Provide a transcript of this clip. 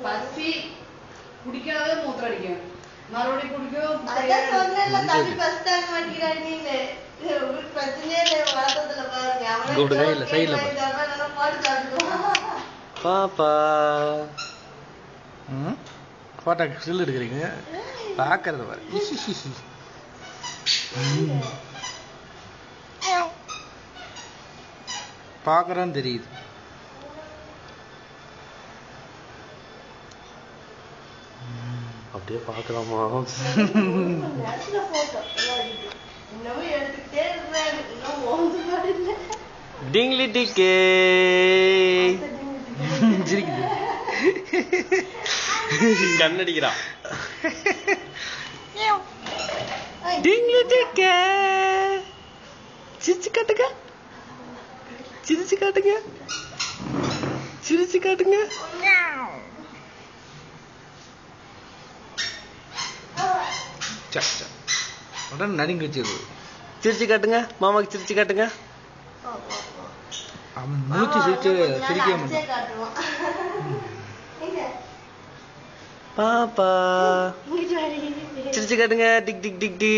பசி குடிக்காதே மூத்திரம் அடிக்கும். மறுபடியும் குடிக்கும். பாப்பா போட்டோ ஸ்டில் எடுக்கிறீங்க பாக்குறது பாரு. பாக்குறான்னு தெரியுது. அப்படியே பாக்கலாமா? டிங்லி டிக்கே கண்ணடிக்கிறா. டிங்லி டிக்கே சிரிச்சு காட்டுங்க, சிரிச்சு காட்டுங்க, சிரிச்சு காட்டுங்க. உடனே நடுங்கி வச்சிரு. சிரிச்சு காட்டுங்க மாமாக்கு, சிரிச்சு காட்டுங்க. அவன் மூச்சு சிரிச்சு சிரிக்க மாட்டான். பாப்பா சிரிச்சு காட்டுங்க. டிக் டிக் டிக் டி.